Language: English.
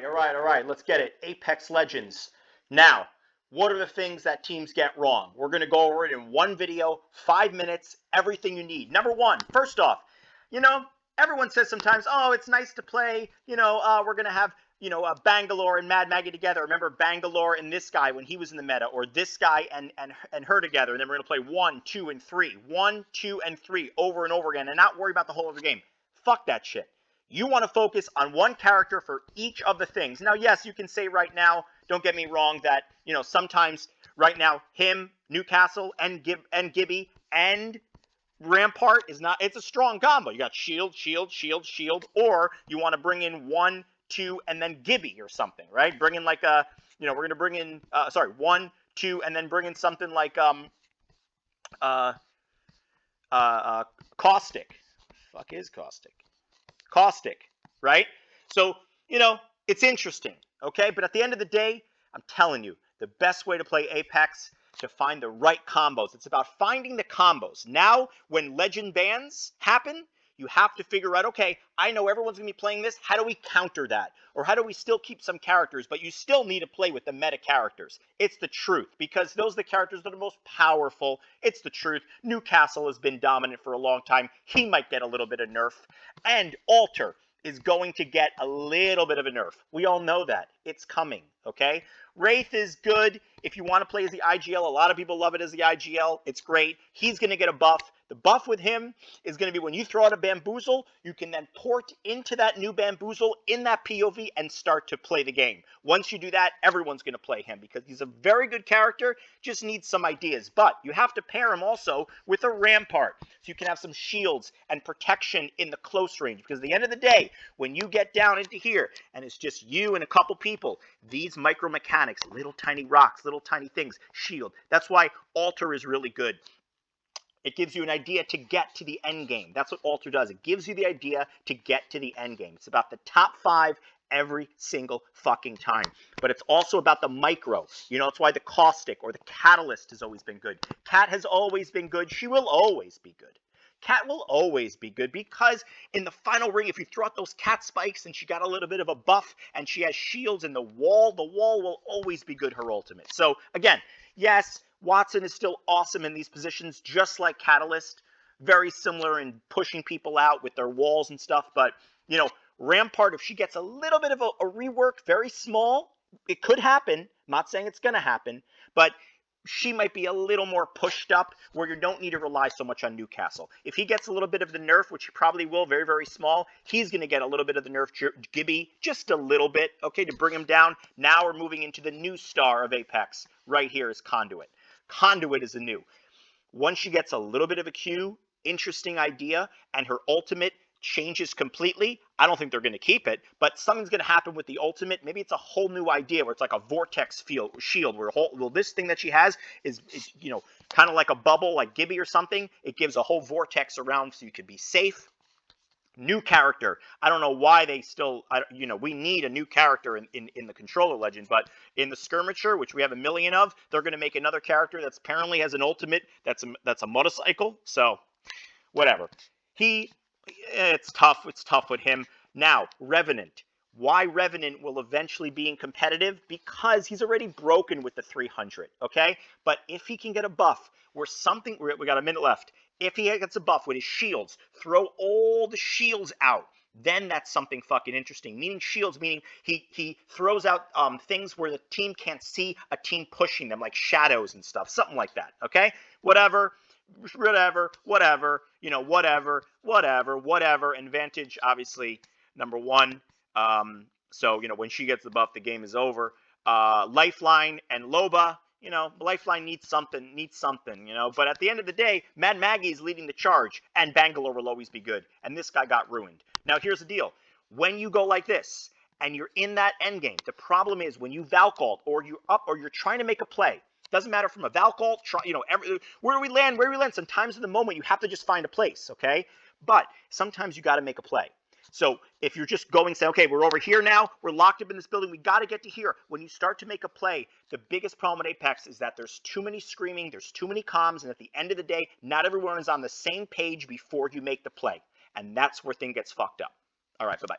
all right. Let's get it. Apex Legends. Now, what are the things that teams get wrong? We're going to go over it in one video, 5 minutes, everything you need. Number one, first off, everyone says sometimes, oh, it's nice to play, we're going to have, Bangalore and Mad Maggie together. Remember Bangalore and this guy when he was in the meta, or this guy and her together, and then we're going to play 1, 2, and 3. 1, 2, and 3 over and over again and not worry about the whole other game. Fuck that shit. You want to focus on one character for each of the things. Now, yes, you can say right now, don't get me wrong, that, sometimes right now, him, Newcastle, and Gibby, and Rampart is not, it's a strong combo. You got shield, shield, shield, shield, or you want to bring in 1, 2, and then Gibby or something, right? Bring in like a, we're going to bring in, 1, 2, and then bring in something like, Caustic. Fuck is Caustic? Caustic, right? So, it's interesting, okay? But at the end of the day, I'm telling you, the best way to play Apex, to find the right combos. It's about finding the combos. Now, when legend bans happen, you have to figure out, okay, I know everyone's going to be playing this. How do we counter that? Or how do we still keep some characters, but you still need to play with the meta characters? It's the truth, because those are the characters that are most powerful. It's the truth. Newcastle has been dominant for a long time. He might get a little bit of nerf. And Alter is going to get a little bit of a nerf. We all know that. It's coming, okay? Wraith is good if you want to play as the IGL. A lot of people love it as the IGL. It's great. He's going to get a buff. The buff with him is going to be when you throw out a bamboozle, you can then port into that new bamboozle in that POV and start to play the game. Once you do that, everyone's going to play him because he's a very good character, just needs some ideas. But you have to pair him also with a Rampart so you can have some shields and protection in the close range. Because at the end of the day, when you get down into here and it's just you and a couple people, these micro mechanics, little tiny rocks, little tiny things, shield. That's why Alter is really good. It gives you an idea to get to the end game. That's what Alter does. It gives you the idea to get to the end game. It's about the top 5 every single fucking time. But it's also about the micro. It's why the Caustic or the Catalyst has always been good. Cat has always been good. She will always be good. Cat will always be good because in the final ring, if you throw out those cat spikes and she got a little bit of a buff and she has shields in the wall will always be good, her ultimate. So again, yes, Watson is still awesome in these positions, just like Catalyst. Very similar in pushing people out with their walls and stuff. But, Rampart, if she gets a little bit of a rework, very small, it could happen. I'm not saying it's going to happen. But she might be a little more pushed up where you don't need to rely so much on Newcastle. If he gets a little bit of the nerf, which he probably will, very, very small, he's going to get a little bit of the nerf, Gibby, just a little bit, okay, to bring him down. Now we're moving into the new star of Apex. Right here is Conduit. Conduit is the new. Once she gets a little bit of a Q, interesting idea, and her ultimate changes completely, I don't think they're going to keep it, but something's going to happen with the ultimate. Maybe it's a whole new idea where it's like a vortex shield where this thing that she has is kind of like a bubble, like Gibby or something. It gives a whole vortex around so you could be safe. New character. I don't know why they still, we need a new character in the controller legend, but in the skirmisher, which we have a million of, they're going to make another character that apparently has an ultimate that's a motorcycle. So, whatever. It's tough. It's tough with him. Now, Revenant. Why Revenant will eventually be in competitive? Because he's already broken with the 300, okay? But if he can get a buff where we got a minute left. If he gets a buff with his shields, throw all the shields out, then that's something fucking interesting. Meaning shields, meaning he throws out things where the team can't see a team pushing them, like shadows and stuff, something like that, okay? Whatever, and Vantage, obviously, number 1. So, when she gets the buff, the game is over. Lifeline and Loba. Lifeline needs something, but at the end of the day, Mad Maggie is leading the charge, and Bangalore will always be good, and this guy got ruined. Now, here's the deal. When you go like this, and you're in that endgame, the problem is when you Valk ult, or you're up, or you're trying to make a play, doesn't matter from a Valk ult, where do we land, sometimes in the moment, you have to just find a place, okay? But sometimes you got to make a play. So if you're just going, say, okay, we're over here now, we're locked up in this building, we got to get to here. When you start to make a play, the biggest problem with Apex is that there's too many screaming, there's too many comms, and at the end of the day, not everyone is on the same page before you make the play. And that's where things gets fucked up. All right, bye-bye.